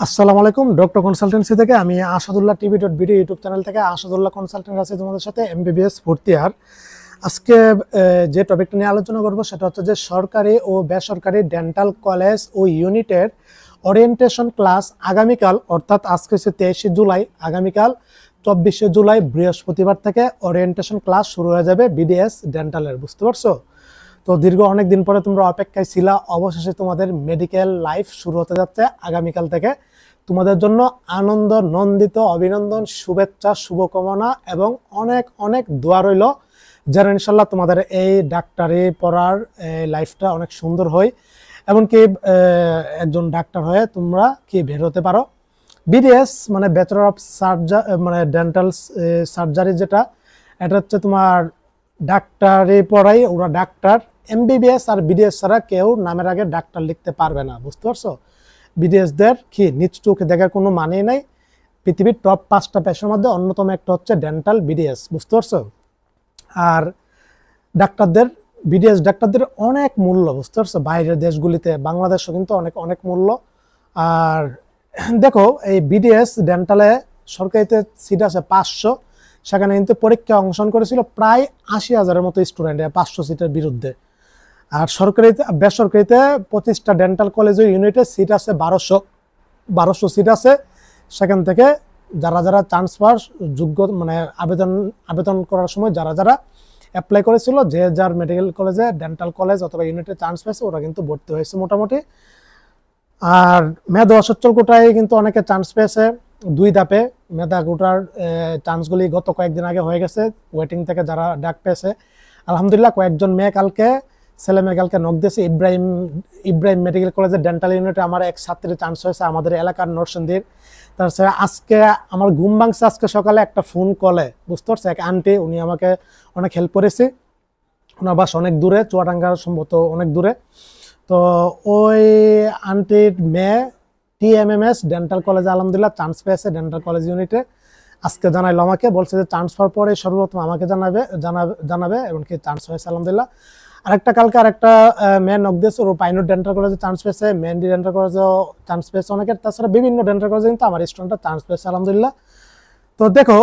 আসসালামু আলাইকুম। Doctor consultancy থেকে আমি আসাদুল্লাহ টিভি.ভিডিও ইউটিউব চ্যানেল থেকে আসাদুল্লাহ কনসালটেন্ট আছে তোমাদের সাথে এমবিবিএস ভর্তি। আর আজকে যে টপিকটা নিয়ে আলোচনা করব সেটা হচ্ছে যে সরকারি ও বেসরকারি ডেন্টাল কলেজ ও ইউনিটের ওরিয়েন্টেশন ক্লাস আগামীকাল অর্থাৎ আজকে হচ্ছে 23শে জুলাই, আগামীকাল 24শে জুলাই বৃহস্পতিবার থেকে ওরিয়েন্টেশন ক্লাস শুরু হয়ে যাবে বিডিএস ডেন্টালের। বুঝতে পারছো? তো দীর্ঘ অনেক দিন পরে তোমরা অপেক্ষায় ছিলা, অবশেষে তোমাদের মেডিকেল লাইফ শুরু হতে যাচ্ছে আগামীকাল থেকে। তোমাদের জন্য আনন্দ, নন্দিত, অভিনন্দন, শুভেচ্ছা, শুভকামনা এবং অনেক অনেক দোয়া রইল যেন ইনশাল্লাহ তোমাদের এই ডাক্তারি পড়ার লাইফটা অনেক সুন্দর হয়, এমনকি একজন ডাক্তার হয়ে তোমরা কি বের হতে পারো। বিডিএস মানে ব্যাচেলর অফ মানে ডেন্টাল সার্জারি, যেটা এটা হচ্ছে তোমার ডাক্তারি পড়াই, ওরা ডাক্তার। এমবিবিএস আর বিডিএস ছাড়া কেউ নামের আগে ডাক্তার লিখতে পারবে না। বুঝতে পারছো? বিডিএসদের কি নিজ চোখে দেখার কোনো মানেই নাই। পৃথিবীর টপ 5টা পেশার মধ্যে অন্যতম একটা হচ্ছে ডেন্টাল বিডিএস। বুঝতে পারছো? আর ডাক্তারদের, বিডিএস ডাক্তারদের অনেক মূল্য। বুঝতে পারছো? বাইরের দেশগুলিতে, বাংলাদেশও কিন্তু অনেক অনেক মূল্য। আর দেখো, এই বিডিএস ডেন্টালে সরকারিতে সিট আছে 500, সেখানে কিন্তু পরীক্ষা অংশগ্রহণ করেছিল প্রায় 80,000-এর মতো স্টুডেন্ট 500 সিটের বিরুদ্ধে। আর সরকারিতে, বেসরকারিতে 25টা ডেন্টাল কলেজ ও ইউনিটে সিট আছে 1200 সিট আছে। সেখান থেকে যারা যারা চান্স পাওয়ার যোগ্য, মানে আবেদন করার সময় যারা যারা অ্যাপ্লাই করেছিল, যে যার মেডিকেল কলেজে, ডেন্টাল কলেজ অথবা ইউনিটে চান্স পেয়েছে, ওরা কিন্তু ভর্তি হয়েছে মোটামুটি। আর মেধা অসচ্ছল কোটায় কিন্তু অনেকে চান্স পেয়েছে 2 ধাপে। মেধা কোটার চান্সগুলি গত কয়েকদিন আগে হয়ে গেছে, ওয়েটিং থেকে যারা ডাক পেয়েছে আলহামদুলিল্লাহ। কয়েকজন মেয়ে কালকে, ছেলে মেয়ে কালকে নক দিয়েছে। ইব্রাহিম মেডিকেল কলেজের ডেন্টাল ইউনিটে আমার এক ছাত্রীর চান্স হয়েছে, আমাদের এলাকার নরসিংদীর। তাছাড়া আজকে আমার ঘুম ভাঙছে আজকে সকালে একটা ফোন কলে। বুঝতে পারছে? এক আন্টি, উনি আমাকে অনেক হেল্প করেছে। ওনার বাস অনেক দূরে, চুয়াডাঙ্গার সম্ভবত অনেক দূরে। তো ওই আন্টির মেয়ে টিএমএমএস ডেন্টাল কলেজে আলহামদুলিল্লাহ চান্স পেয়েছে ডেন্টাল কলেজ ইউনিটে। আজকে জানাইলো আমাকে, বলছে যে চান্স পাওয়ার পরে সর্বপ্রথম আমাকে জানাবে এমনকি চান্স হয়েছে আলহামদুলিল্লাহ। আরেকটা কালকে আরেকটা মেয়ে নক দিয়েছে, ও পাইনুর ডেন্টাল কলেজে চান্স পেয়েছে, মেহেন্দি ডেন্টাল কলেজেও চান্স পেয়েছে অনেকের। তাছাড়া বিভিন্ন ডেন্টাল কলেজে কিন্তু আমার স্টুডেন্টরা চান্স পেয়েছে আলহামদুলিল্লাহ। তো দেখো,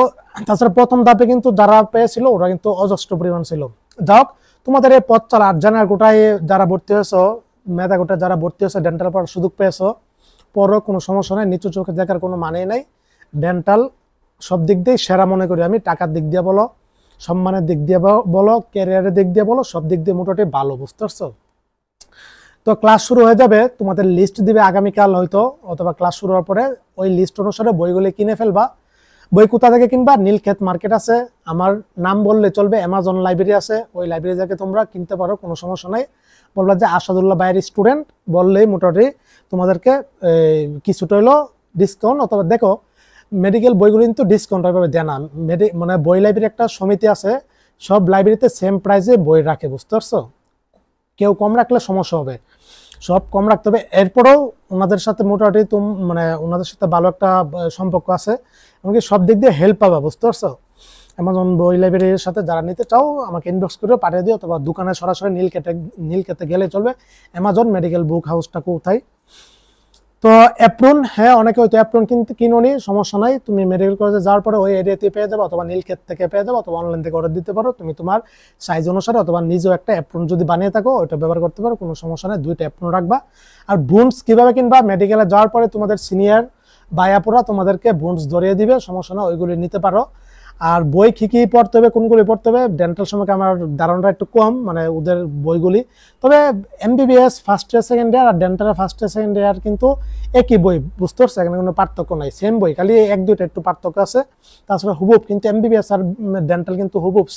তাছাড়া প্রথম ধাপে কিন্তু যারা পেয়েছিল ওরা কিন্তু অজস্র পরিমাণ ছিল। যাই হোক, তোমাদের এই পথ চলা জেনারেল কোটায় যারা ভর্তি হয়েছো, মেধা কোটায় যারা ভর্তি হয়েছে, ডেন্টাল পড়ার সুযোগ পেয়েছো, পরও কোনো সমস্যা নেই, নিচু চোখে দেখার কোনো মানেই নাই। ডেন্টাল সব দিক দিয়ে সেরা মনে করি আমি। টাকার দিক দিয়ে বলো, সম্মানের দিক দিয়ে বলো, ক্যারিয়ারের দিক দিয়ে বলো, সব দিক দিয়ে মোটামুটি ভালো। বুঝতে পারছো? তো ক্লাস শুরু হয়ে যাবে, তোমাদের লিস্ট দিবে আগামীকাল হয়তো, অথবা ক্লাস শুরু হওয়ার পরে ওই লিস্ট অনুসারে বইগুলি কিনে ফেলবা। বই কোথা থেকে কিনবা? নীলক্ষেত মার্কেট আছে, আমার নাম বললে চলবে, অ্যামাজন লাইব্রেরি আছে, ওই লাইব্রেরি থেকে তোমরা কিনতে পারো, কোনো সমস্যা নাই। বলবা যে আসাদুল্লাহ ভাইয়ের স্টুডেন্ট, বললেই মোটামুটি তোমাদেরকে কিছুটা হইলো ডিসকাউন্ট। অথবা দেখো, মেডিকেল বইগুলো কিন্তু ডিসকাউন্ট ভাবে দেয় না। মানে বই লাইব্রেরি একটা সমিতি আছে, সব লাইব্রেরিতে সেম প্রাইসে বই রাখে। বুঝতে পারছো? কেউ কম রাখলে সমস্যা হবে, সব কম রাখতে হবে। এরপরেও ওনাদের সাথে মোটামুটি মানে ওনাদের সাথে ভালো একটা সম্পর্ক আছে, এমনকি সব দিক দিয়ে হেল্প পাবা। বুঝতে পারছো? অ্যামাজন বই লাইব্রেরির সাথে যারা নিতে চাও আমাকে ইনবক্স করে পাঠিয়ে দিও, অথবা দোকানে সরাসরি নীলক্ষেতে গেলে চলবে। অ্যামাজন মেডিকেল বুক হাউসটা কোথায়? তো অ্যাপ্রন, হ্যাঁ অনেকে হয়তো অ্যাপ্রন কিনোনি, সমস্যা নাই। তুমি মেডিকেল কলেজে যাওয়ার পরে ওই এরিয়াতে পেয়ে যাবে, অথবা নীলক্ষেত থেকে পেয়ে যাবে, অথবা অনলাইন থেকে অর্ডার দিতে পারো তুমি তোমার সাইজ অনুসারে, অথবা নিজেও একটা অ্যাপ্রন যদি বানিয়ে থাকো ওইটা ব্যবহার করতে পারো, কোনো সমস্যা নেই। 2টা অ্যাপ্রন রাখবা। আর বুন্স কিভাবে কিনবা? মেডিকেলে যাওয়ার পরে তোমাদের সিনিয়র বায়াপুরা তোমাদেরকে বুন্স ধরিয়ে দিবে, সমস্যা না, ওইগুলি নিতে পারো। আর বই কি পড়তে হবে, কোনগুলি পড়তে হবে, ডেন্টাল সম্পর্কে আমার ধারণাটা একটু কম, মানে ওদের বইগুলি। তবে MBBS first year second year আর ডেন্টালের ফার্স্ট ইয়ার সেকেন্ড ইয়ার কিন্তু একই বই। বুঝতে পারছো? এখানে কোনো পার্থক্য নাই, সেম বই, খালি 1-2টা একটু পার্থক্য আছে। তাছাড়া হুবুব কিন্তু এমবিবিএস আর ডেন্টাল কিন্তু হুবুব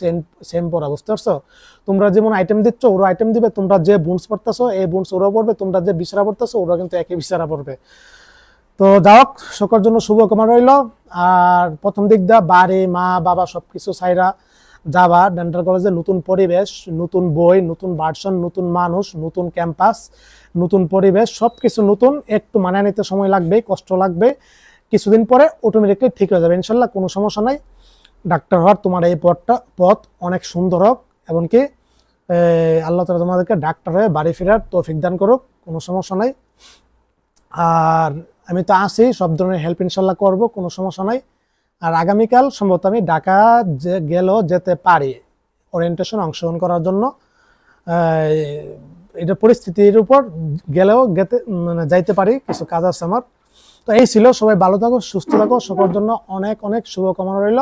সেম পড়া। বুঝতে পারছো? তোমরা যেমন আইটেম দিচ্ছ ওরা আইটেম দিবে, তোমরা যে বুন্স পড়তেছো এই বুন্স ওরাও পড়বে, তোমরা যে বিছারা পড়তেছো ওরা কিন্তু একই বিছারা পড়বে। তো যাই হোক, সকলের জন্য শুভকামনা রইল। আর প্রথম দিক দা বাড়ি, মা বাবা সবকিছু ছাইরা যাবা ডেন্টাল কলেজে। নতুন পরিবেশ, নতুন বই, নতুন ভার্সন, নতুন মানুষ, নতুন ক্যাম্পাস, নতুন পরিবেশ, সবকিছু নতুন। একটু মানিয়ে নিতে সময় লাগবে, কষ্ট লাগবে, কিছুদিন পরে অটোমেটিকলি ঠিক হয়ে যাবে ইনশাল্লাহ, কোনো সমস্যা নাই। ডাক্তার হওয়ার তোমার এই পথ অনেক সুন্দর হোক, এমনকি আল্লাহ তাআলা তোমাদেরকে ডাক্তার হয়ে বাড়ি ফেরার তৌফিক দান করুক, কোনো সমস্যা নাই। আর আমি তো আছি, সব ধরনের হেল্প ইনশাল্লাহ করব, কোনো সমস্যা নাই। আর আগামীকাল সম্ভবত আমি ঢাকা যেতে পারি ওরিয়েন্টেশন অংশগ্রহণ করার জন্য। এটা পরিস্থিতির উপর গেলেও মানে যাইতে পারি, কিছু কাজ আছে আমার। তো এই ছিল, সবাই ভালো থাকো, সুস্থ থাকো, সকলের জন্য অনেক অনেক শুভকামনা রইল।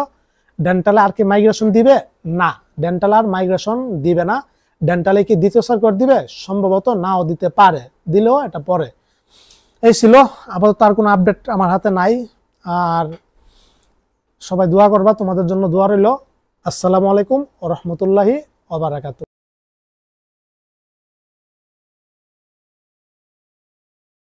ডেন্টালে আর কি মাইগ্রেশন দিবে? না, ডেন্টাল আর মাইগ্রেশন দিবে না। ডেন্টালে কি দ্বিতীয় সার্কুলার দিবে? সম্ভবত নাও দিতে পারে, দিলেও এটা পরে। এই ছিল, আপাতত আর কোনো আপডেট আমার হাতে নাই। আর সবাই দোয়া করবা, তোমাদের জন্য দোয়া রইল। আসসালামু আলাইকুম ওয়া রাহমাতুল্লাহি ওয়া বারাকাতুহু।